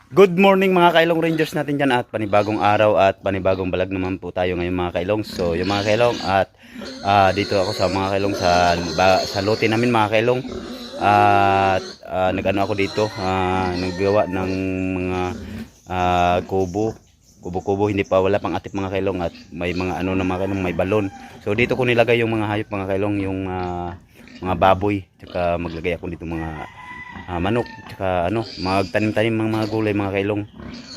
Good morning mga kailong rangers natin dyan at panibagong araw at panibagong balag naman po tayo ngayon mga kailong. So yung mga kailong at dito ako sa mga kailong sa lote namin mga kailong. At nag-ano ako dito, naggawa ng mga kubo-kubo, hindi pa wala pang atip mga kailong at may mga ano na mga kailong, may balon. So dito ko nilagay yung mga hayop mga kailong, yung mga baboy, tsaka maglagay ako dito mga manok, tsaka ano, magtanim-tanim ng mga gulay mga kailong.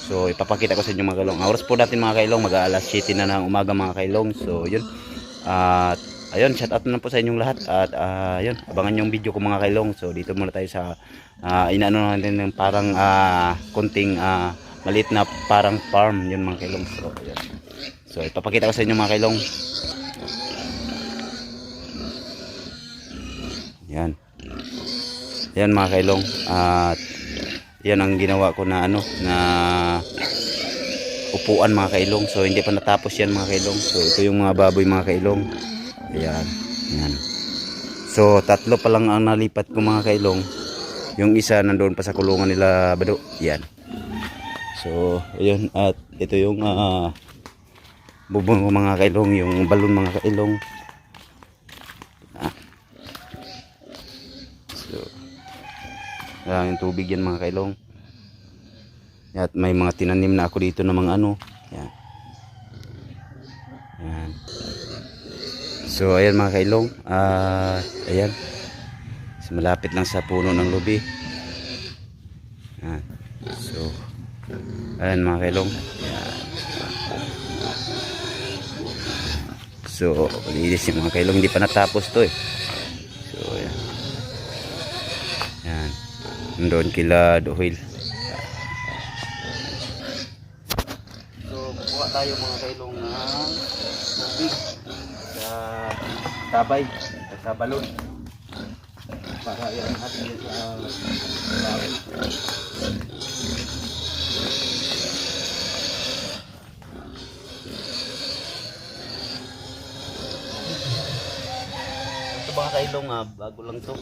So ipapakita ko sa inyo mga kailong. Oras po natin mga kailong, mag-aalas 7 na ng umaga mga kailong. So yun, at ayun, shout out na po sa inyong lahat. At ayun, abangan yung video ko mga kailong. So dito muna tayo sa inaano natin ng parang konting maliit na parang farm yun mga kailong. So ayun, so ipapakita ko sa inyo mga kailong. Yan. Yan mga kailong, at yan ang ginawa ko na ano, na upuan mga kailong. So hindi pa natapos yan mga kailong. So ito yung mga baboy mga kailong. Ayan, yan. So tatlo pa lang ang nalipat ko mga kailong. Yung isa nandoon pa sa kulungan nila Bado. Yan. So ayun, at ito yung bubong ko mga kailong, yung balon mga kailong. Yung tubig yan mga kailong. At may mga tinanim na ako dito ng mga ano. Yan. Yan. So ayan mga kailong. Ayan. So, malapit lang sa puno ng lubi. Yan. So ayan mga kailong. Yan. So linis yung mga kailong. Hindi pa natapos to eh. So ayan. Yan. Doon kila Dohil. So kukuha tayo mga kailong ng tubig sa tabay, sa balon, para yan natin sa tabay. Ito mga kailong, bago lang to.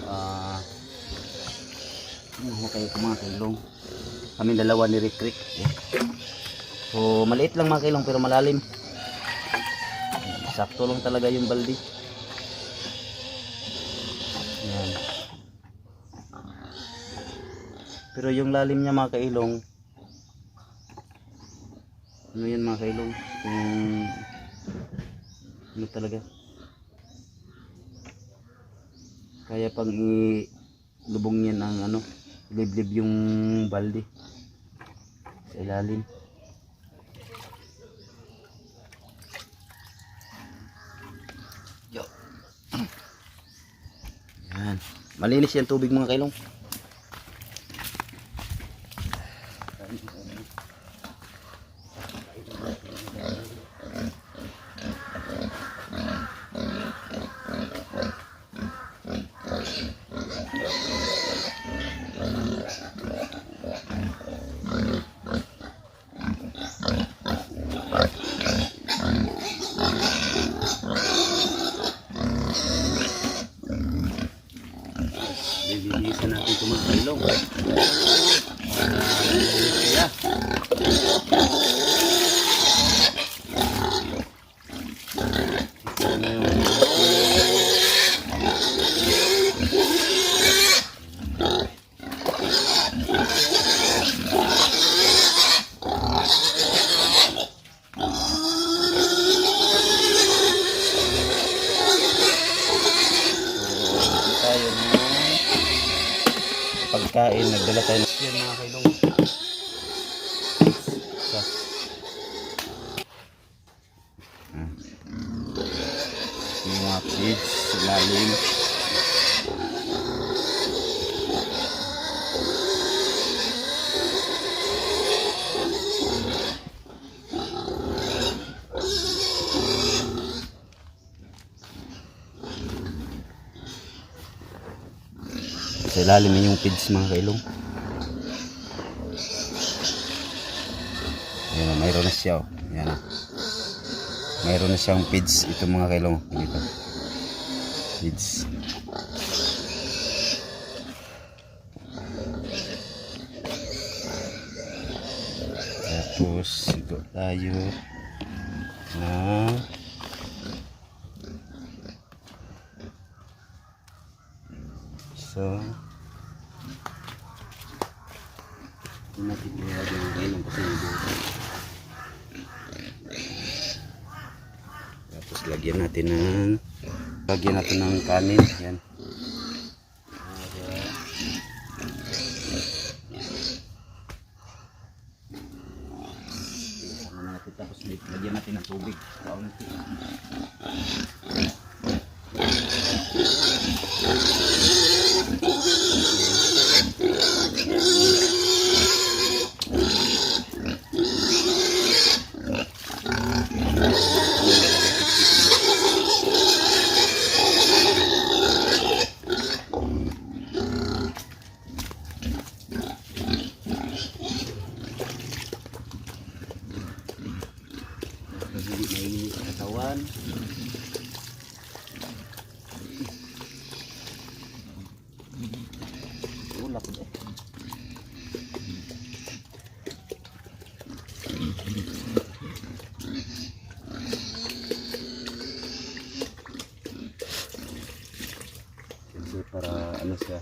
Mga kailong, kami dalawa ni Rick. So maliit lang mga kailong pero malalim. Sakto lang talaga yung baldi. Yan. Pero yung lalim niya mga kailong, ano yan mga kailong, ano talaga, kaya pang ilubong yan ang ano, liblib yung balde sa ilalim. Yo. Yan. Malinis yan tubig mga kailong. Lilinisan natin ito mga kailong. Pagkain, nagdala tayo ng yan mga kailong. Yung mga pigs sa lalim. Sa ilalim yung pigs mga kailong. Ayan, mayroon na siya. Ayan. Mayroon na siyang pigs. Ito mga kailong. Dito. Pigs. Tapos sigo tayo na so natin ilagay yung kailong kasi nabutan. Tapos lagyan natin ng kanin. Yan. Tapos lagyan natin ng tubig. Kaunti. May katawan. Ulap deh. Kasi para ano siya,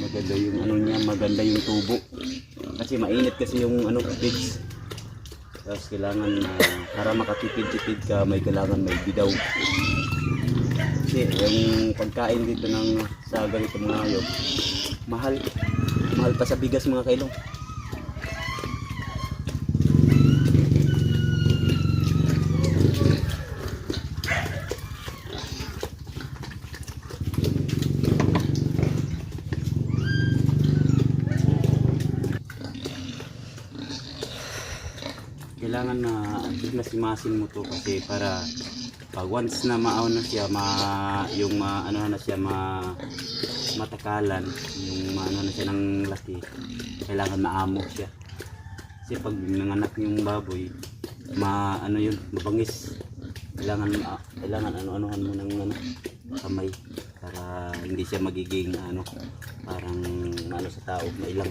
maganda yung ano niya, maganda yung tubo. Kasi mainit kasi yung ano pigs. Tapos kailangan para makatipid-tipid ka, kailangan may bidaw. Kasi yung pagkain dito sa ganito mga hayop, mahal pa sa bigas mga kailong. Kailangan na simasin mo to kasi para pag once na maaw na siya matakalan yung maano na siya ng laki, kailangan maamo siya kasi pag nanganak yung baboy mabangis, kailangan ano-anuhan mo ng kamay para hindi siya magiging parang sa tao mailang.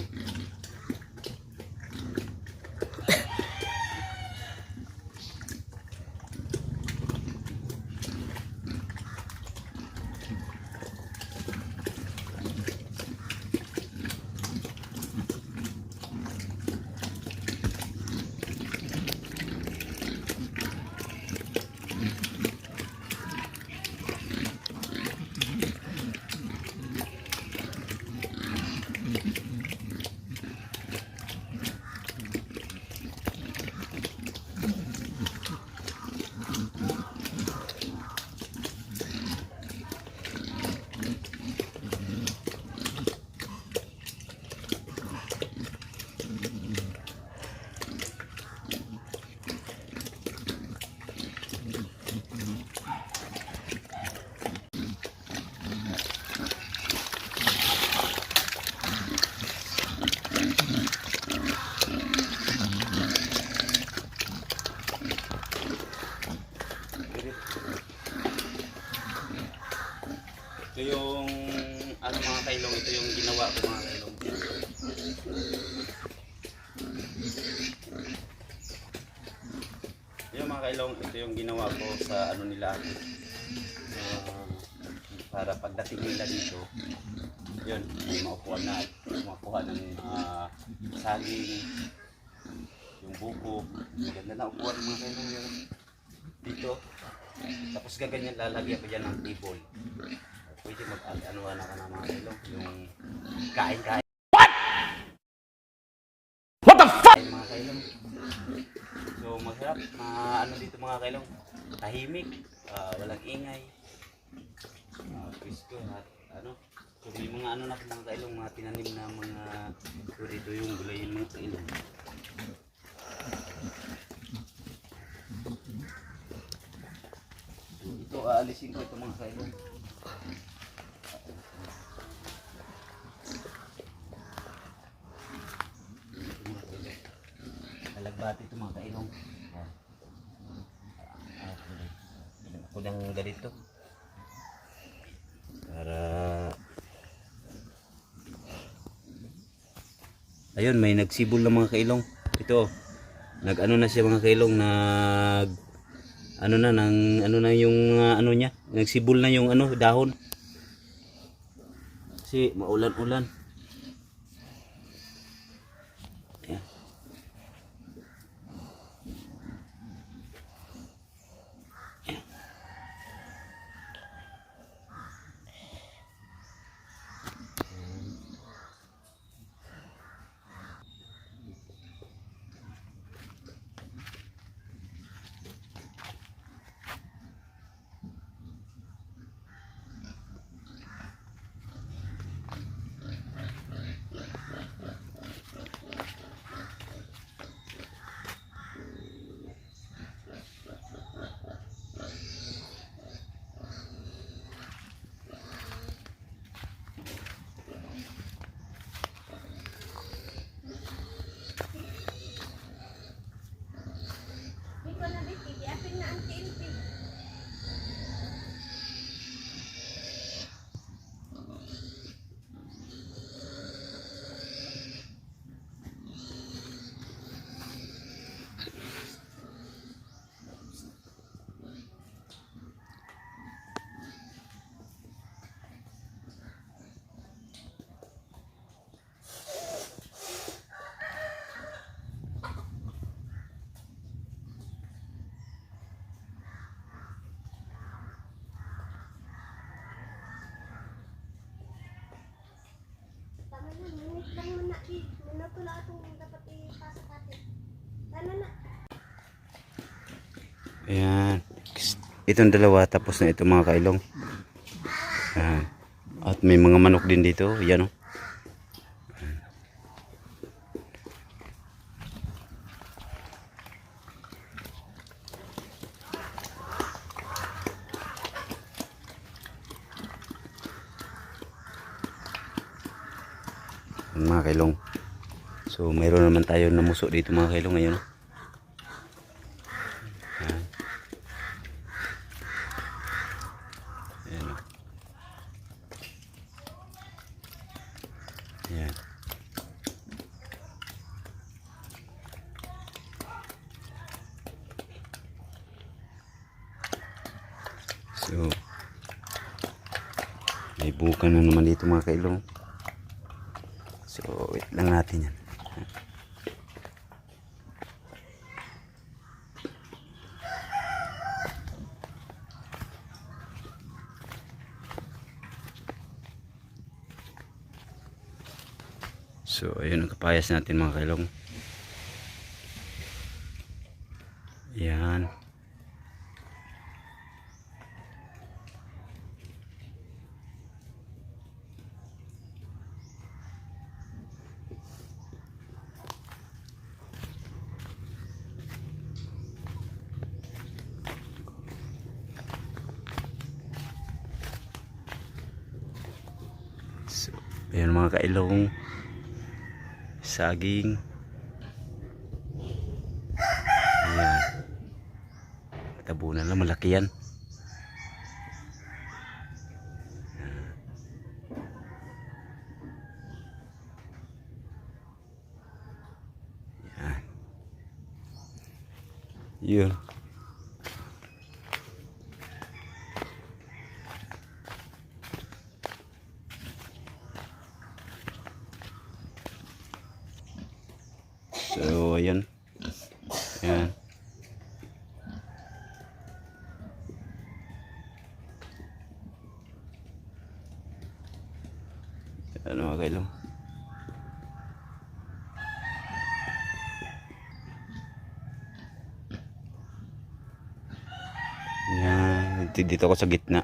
Ito yung mga kailong, ito yung ginawa ko mga kailong. Yung mga kailong, ito yung ginawa ko sa nila. Para pagdating nila dito, yun, may makuha ng saging, yung buko, maganda na upuan mga kailong yun. Dito, tapos gaganyan lalagyan ko dyan ng table. Pwede mag-anuhan ka na mga kailong, yung kain-kain. What the fuck? Mga kailong. So masarap, dito mga kailong, tahimik, walang ingay, pisko at so may mga na mga kailong, mga tinanim na mga dito yung gulay yung mga kailong. Ito aalisin ko ito mga kailong. Alagbati ito mga kailong. Ako ng ganito para ayun, may nagsibol na mga kailong. Ito, nag-ano na siya mga kailong, nag ano na nang ano na yung ano niya, nagsibol na yung ano dahon. Kasi maulan-ulan. Ayan. Ayan. Itong dalawa tapos na ito mga kailong. Ayan. At may mga manok din dito. Ayan o. Mga kailong. So mayroon naman tayo na muso dito mga kailong ngayon. Ayan. Ayan. Ayan. So may buka na naman dito mga kailong. So wait lang natin yan. So ayun ang kapayas natin mga kailong. Yan. So ayun mga kailong. Saging. Ayan. Tabunan lang, malaki yan. Ayan. Yun. So ayan. Ayan. Ano mga kailong. Ayan. Dito ako sa gitna.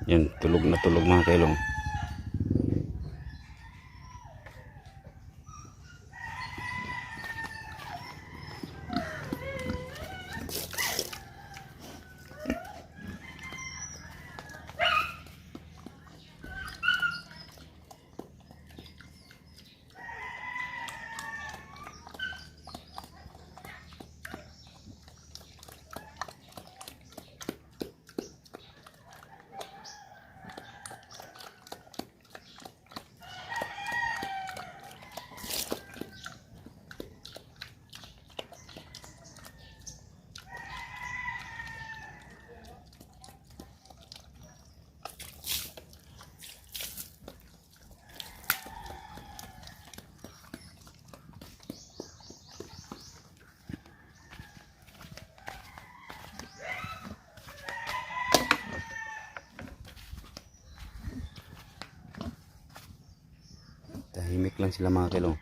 Yan, tulog na tulog mga kailong. lang sila mga kailong.